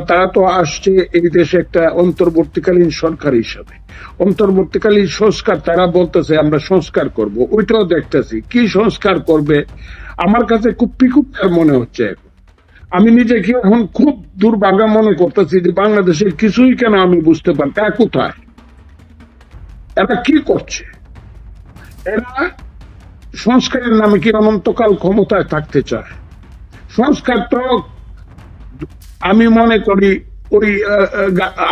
তারা তো আসছে এই দেশে একটা অন্তর্বর্তীকালীন সরকার হিসাবে। অন্তর্বর্তীকালীন সংস্কার তারা বলতেছে আমরা সংস্কার করব, ওইটাও দেখতেছি কি সংস্কার করবে। আমার কাছে খুব পিকুপ্তার মনে হচ্ছে এখন। আমি নিজেকে এখন খুব দুর্ভাগ্য মনে করতেছি যে বাংলাদেশের কিছুই কেন আমি বুঝতে পারি তা কোথায়, এরা কি করছে। এরা সংস্কারের নামে কি অনন্তকাল ক্ষমতায় থাকতে চায়। সংস্কার তো আমি মনে করি ওই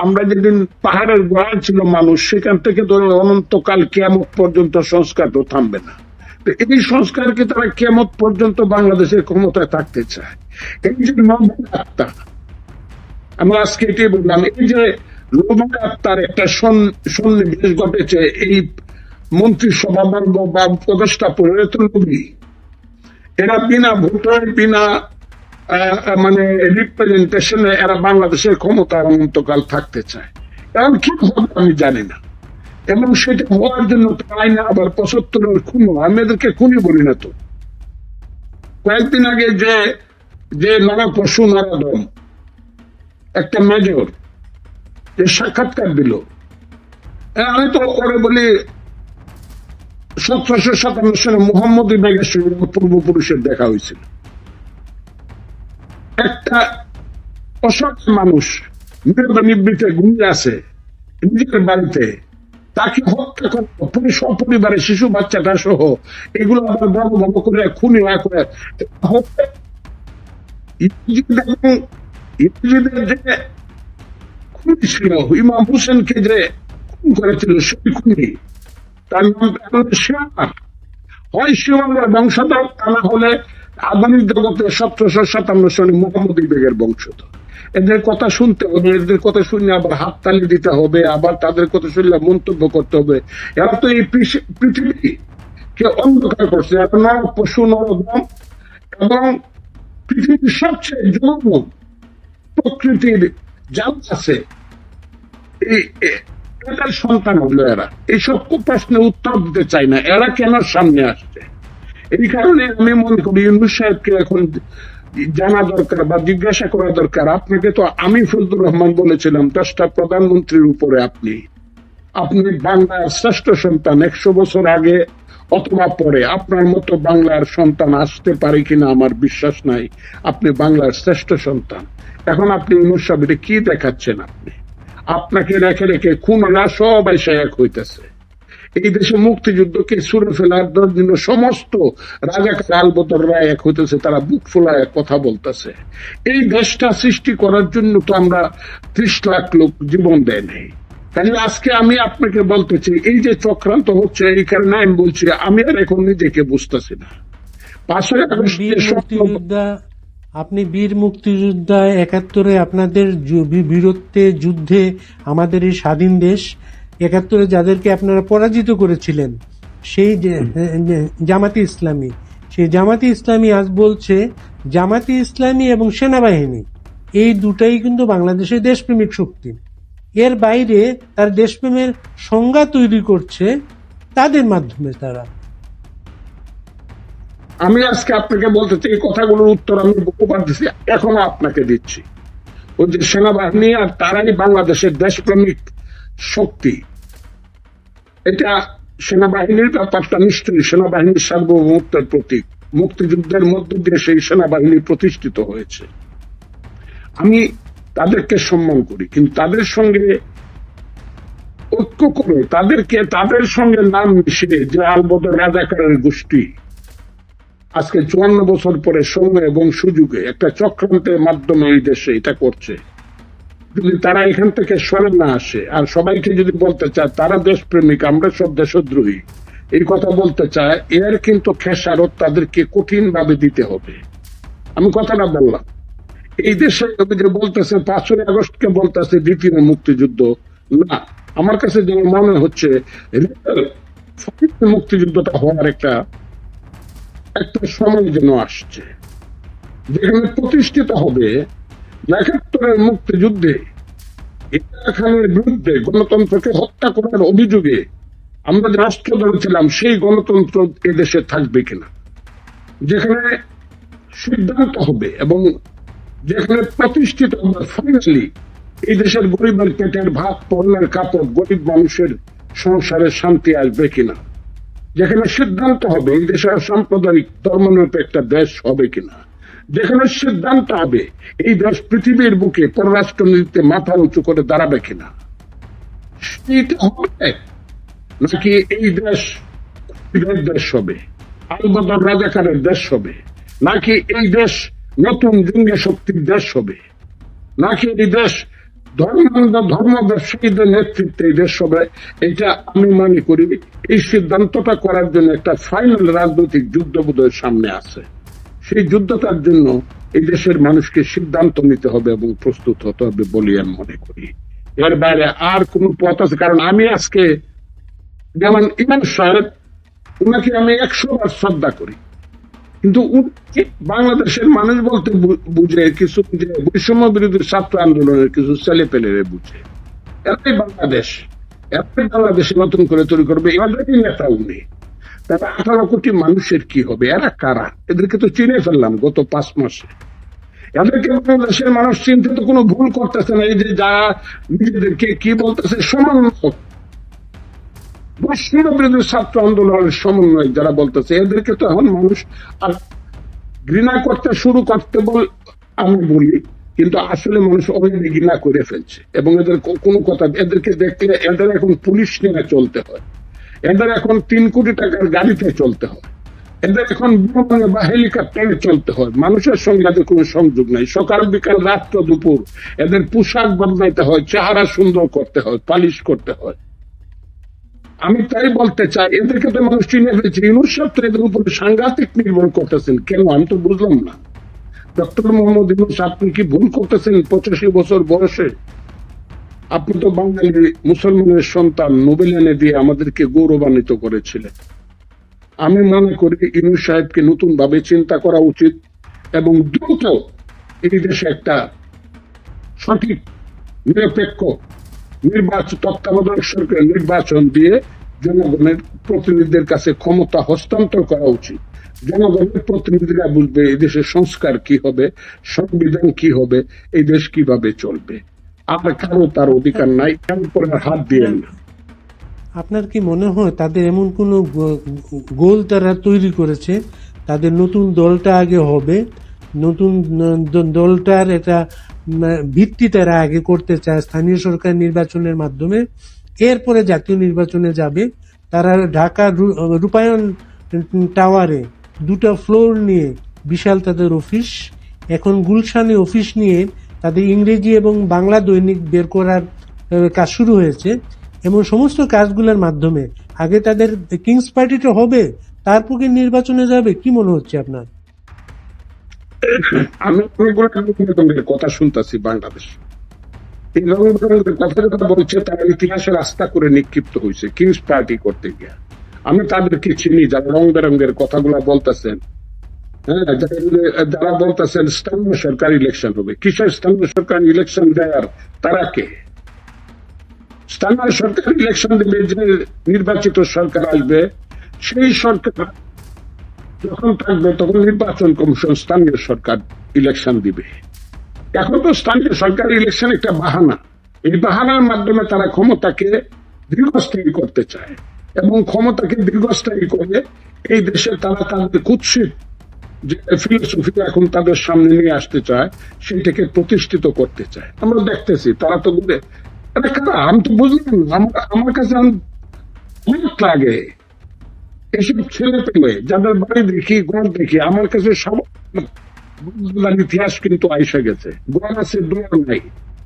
আমরা যেদিন পাহাড়ের গোড়ায় ছিল মানুষ, সেখান থেকে ধরে অনন্তকাল কিয়ামত পর্যন্ত সংস্কার তো থামবে না। এই সংস্কারকে তারা কিয়ামত পর্যন্ত বাংলাদেশের ক্ষমতায় থাকতে চায়। এই যে নবম আত্মা, আমরা আজকে এটাই বললাম, এই যে নবম আত্মার একটা সন্নিবেশ ঘটেছে এই মন্ত্রিসভা বা উপদেষ্টা পরিবর্তন নবী। এরা বিনা ভোটার বিনা মানে রিপ্রেজেন্টেশনে এরা বাংলাদেশের ক্ষমতার অনন্তকাল থাকতে চায়। এখন কি হবে আমি জানি না, এবং সেটা হওয়ার জন্য আইনে আবার ৭৫-এর খুন, আমি এদেরকে খুনই বলি না তো। কয়েকদিন আগে যে নরপশু নরদম একটা মেজর যে সাক্ষাৎকার দিল, আমি তো করে বলি ১৭৫৭ সালে মোহাম্মদ বেগের সঙ্গে পূর্বপুরুষের দেখা হয়েছিল। একটা অসহায় মানুষ নিবৃতে ঘুমিয়ে আছে নিজের বাড়িতে, তাকে হত্যা করে সপরিবারে শিশু বাচ্চাটা সহ, এগুলো আবার বড় বড় করে খুনি না করে যে খুনি ছিল ইমাম হোসেনকে যে খুন করেছিল সেই খুনি, তার নাম শিয়ামার, হয় শিয়ামার বংশধর, তা না হলে আধুনিক জগতে ১৭৫৭ সালে মোহাম্মদ বেগের বংশধর। এদের কথা শুনতে হবে, এদের কথা শুনে আবার হাততালি দিতে হবে, আবার তাদের কথা শুনলে মন্তব্য করতে হবে। এরা তো এই পৃথিবীকে অন্ধকার করছে, পশু নরদম, এবং পৃথিবীর সবচেয়ে জঘন্য প্রকৃতির জাল আছে এটার সন্তান হলো এরা। এইসব প্রশ্নের উত্তর দিতে চাই না, এরা কেন সামনে আসছে। এই কারণে আমি মনে করি ইউনূস সাহেবকে এখন জানা দরকার বা জিজ্ঞাসা করা দরকার। আপনাকে তো আমি ফজলুর রহমান বলেছিলাম ১০টা প্রধানমন্ত্রীর উপরে আপনি বাংলার শ্রেষ্ঠ সন্তান। ১০০ বছর আগে অথবা পরে আপনার মতো বাংলার সন্তান আসতে পারে কিনা আমার বিশ্বাস নাই। আপনি বাংলার শ্রেষ্ঠ সন্তান। এখন আপনি ইউনূস সাহেব কি দেখাচ্ছেন? আপনাকে রেখে রেখে খুনরা সব এসে এক হইতেছে। এই দেশে মুক্তিযুদ্ধকে ছুড়ে ফেলার জন্য সমস্ত রাজাকার আলবদররা এক হইতেছে, তারা বুক ফোলায় কথা বলতেছে। এই দেশটা সৃষ্টি করার জন্য তো আমরা ৩০ লাখ লোক জীবন দেয় নাই। তাহলে আজকে আমি আপনাকে বলতেছি এই যে চক্রান্ত হচ্ছে, এই কারণে আমি বলছি আমি আর এখন নিজেকে বুঝতেছি না। ৫ই আগস্ট আপনি বীর মুক্তিযোদ্ধা, ৭১-এ আপনাদের বীরত্বে যুদ্ধে আমাদের এই স্বাধীন দেশ, ৭১-এ যাদেরকে আপনারা পরাজিত করেছিলেন, সেই জামাতি ইসলামী, সেই জামাতি ইসলামী আজ বলছে জামাতি ইসলামী এবং সেনাবাহিনী এই দুটাই কিন্তু বাংলাদেশের দেশপ্রেমিক শক্তি। এর বাইরে তার দেশপ্রেমের সংজ্ঞা তৈরি করছে তাদের মাধ্যমে তারা। আমি আজকে আপনাকে বলতে চাই এই কথাগুলোর উত্তর আমি বহুবার দিচ্ছি, এখনো আপনাকে দিচ্ছি। ওই যে সেনাবাহিনী আর তারাই বাংলাদেশের দেশপ্রেমিক শক্তি, এটা সেনাবাহিনীর ব্যাপারটা নিশ্চয়ই সেনাবাহিনীর সার্বভৌমত্বের প্রতীক। মুক্তিযুদ্ধের মধ্য দিয়ে সেই সেনাবাহিনী প্রতিষ্ঠিত হয়েছে। আমি তাদেরকে সম্মান করি, কিন্তু তাদের সঙ্গে ঐক্য করে তাদের সঙ্গে নাম মিশিয়ে যে আলবদর রাজাকারের গোষ্ঠী আজকে ৫৪ বছর পরে সময় এবং সুযোগে একটা চক্রান্তের মাধ্যমে এই দেশে এটা করছে, যদি তারা এখান থেকে সরে না আসে আর সবাইকে যদি বলতে চায় তারা দেশপ্রেমিক, আমরা সব দেশদ্রোহী, এই কথা বলতে চায়, এর কিন্তু খেসারত তাদেরকে কঠিন ভাবে দিতে হবে। আমি কথাটা বললাম, এই দেশে যে বলতেছে ৫ই আগস্টকে বলতেছে দ্বিতীয় মুক্তিযুদ্ধ, না, আমার কাছে যেন মনে হচ্ছে মুক্তিযুদ্ধটা হওয়ার একটা সময় যেন আসছে, যেখানে প্রতিষ্ঠিত হবে ৭১-এর মুক্তিযুদ্ধে ইমরান খানের বিরুদ্ধে গণতন্ত্রকে হত্যা করার অভিযোগে আমরা যে রাষ্ট্র ধরেছিলাম সেই গণতন্ত্র এদেশে থাকবে কিনা, যেখানে সিদ্ধান্ত হবে এবং যেখানে প্রতিষ্ঠিত হবে ফাইনালি এই দেশের গরিবের পেটের ভাত, পণ্যের কাপড়, গরিব মানুষের সংসারে শান্তি আসবে কিনা, যেখানে সিদ্ধান্ত হবে এই দেশের সাম্প্রদায়িক ধর্মনিরপেক্ষ একটা দেশ হবে কিনা, যেখানে সিদ্ধান্ত হবে এই দেশ পৃথিবীর বুকে পররাষ্ট্রনীতিতে মাথা উঁচু করে দাঁড়াবে কিনা, সেইটা হবে নাকি এই দেশ দেশ হবে, আলবদর রাজাকারের দেশ হবে, নাকি এই দেশ নতুন জঙ্গি শক্তির দেশ হবে, নাকি এই দেশ ধর্ম ব্যবসায়ীদের নেতৃত্বে এই দেশ হবে, এটা আমি মনে করি এই সিদ্ধান্তটা করার জন্য একটা ফাইনাল রাজনৈতিক যুদ্ধ বোধহয় সামনে আছে। সেই যুদ্ধটার জন্য এই দেশের মানুষকে সিদ্ধান্ত নিতে হবে এবং প্রস্তুত হতে হবে বলে আমি মনে করি। এর বাইরে আর কোন পথ আছে? কারণ আমি আজকে যেমন ইমাম সাহেব, উনাকে আমি 100 বার শ্রদ্ধা করি, কিন্তু বাংলাদেশের মানুষ বলতে বুঝে কিছু যে বৈষম্য বিরোধী ছাত্র আন্দোলনের কিছু ছেলে পেলেরে বুঝে, এরাই বাংলাদেশে নতুন করে তৈরি করবে, এবারই নেতা উনি। তারা 18 কোটি মানুষের কি হবে? এরা কারা? এদেরকে তো চিনে ফেললাম গত 5 মাসে। এদেরকে বাংলাদেশের মানুষ চিনতে তো কোনো ভুল করতেছে না। এই যে যারা নিজেদেরকে কি বলতেছে সমন্বয়ক, বৈষম্য বিরোধী ছাত্র আন্দোলনের সমন্বয় যারা বলতেছে, এদেরকে তো এখন মানুষ আর ঘৃণা করতে শুরু করতে আমি বলি, কিন্তু আসলে মানুষ অলরেডি ঘৃণা করে ফেলছে। এবং এদের কোনো কথা, এদেরকে দেখলে এদের এখন পুলিশ নিয়ে চলতে হয়, এদের এখন 3 কোটি টাকার গাড়িতে চলতে হয়, এদের এখন বিমানে বা হেলিকপ্টারে চলতে হয়। মানুষের সঙ্গে এদের কোনো সংযোগ নাই। সকাল বিকাল রাত্র দুপুর এদের পোশাক বদলাইতে হয়, চেহারা সুন্দর করতে হয়, পালিশ করতে হয়। আমি তাই বলতে চাই, এদেরকে তো মানুষ চিনে ফেলছে। ইউনূস সাহেব তো এদের উপরে সাংঘাতিক নির্ভর করতেছেন কেন, আমি তো বুঝলাম না। ডক্টর মোহাম্মদ ইউনূস, আপনি কি ভুল করতেছেন? 85 বছর বয়সে আপনি তো বাঙালি মুসলমানের সন্তান, নোবেল এনে দিয়ে আমাদেরকে গৌরবান্বিত করেছিলেন। আমি মনে করি ইউনূস সাহেবকে নতুন ভাবে চিন্তা করা উচিত এবং দ্রুত এই দেশে একটা সঠিক নিরপেক্ষ তত্ত্বাবধায়ক সরকার নির্বাচন দিয়ে জনগণের প্রতিনিধিদের কাছে ক্ষমতা হস্তান্তর করা উচিত। জনগণের প্রতিনিধিরা বুঝবে এই দেশের সংস্কার কি হবে, সংবিধান কি হবে, এই দেশ কিভাবে চলবে। আর কারো তার অধিকার নাই, কারোর উপরে হাত দিয়ে না। আপনার কি মনে হয় তাদের এমন কোনো গোল তারা তৈরি করেছে, তাদের নতুন দলটা আগে হবে, নতুন দলটার একটা ভিত্তি তারা আগে করতে চায় স্থানীয় সরকার নির্বাচনের মাধ্যমে, এরপরে জাতীয় নির্বাচনে যাবে? তারা ঢাকার রূপায়ণ টাওয়ারে 2টা ফ্লোর নিয়ে বিশাল তাদের অফিস, এখন গুলশানে অফিস নিয়ে তাদের ইংরেজি এবং বাংলা দৈনিক বের করার কাজ শুরু হয়েছে। এমন সমস্ত কাজগুলোর মাধ্যমে আগে তাদের কিংস পার্টিটা হবে, তারপর নির্বাচনে যাবে। কি মনে হচ্ছে আপনার? আমি অনেকগুলো কথা শুনতেছি বাংলাদেশ, এই কথা বলছে তারা ইতিহাসের আস্থা করে নিক্ষিপ্ত হয়েছে কিংস পার্টি করতে গিয়ে। আমি তাদেরকে চিনি যারা রং বেরঙ্গের কথাগুলা বলতেছেন। হ্যাঁ, যারা বলতেছেন স্থানীয় সরকার ইলেকশন হবে। কিসের স্থানীয় সরকার ইলেকশন দেয়ার? তারা কে? স্থানীয় সরকার ইলেকশন দেবে যে নির্বাচিত সরকার আসবে, সেই সরকার যখন থাকবে তখন নির্বাচন কমিশন স্থানীয় সরকার ইলেকশন দিবে। এখন তো স্থানীয় সরকার ইলেকশন একটা বাহানা। এই বাহানার মাধ্যমে তারা ক্ষমতাকে দীর্ঘস্থায়ী করতে চায় এবং ক্ষমতাকে দীর্ঘস্থায়ী করে এই দেশে তারা তাদের কুৎসিত যে ফিলোসফি এখন তাদের সামনে নিয়ে আসতে চায়, সেটাকে প্রতিষ্ঠিত করতে চায়। আমরা দেখতেছি তারা তো বলে, আমি তো বুঝলাম না, আমার কাছে অনেক লাগে এসব ছেলে পেলে যাদের বাড়ি দেখি, ঘর দেখি, আমার কাছে সব ইতিহাস কিন্তু আইসা গেছে। ঘর আছে, দোয়ার নাই।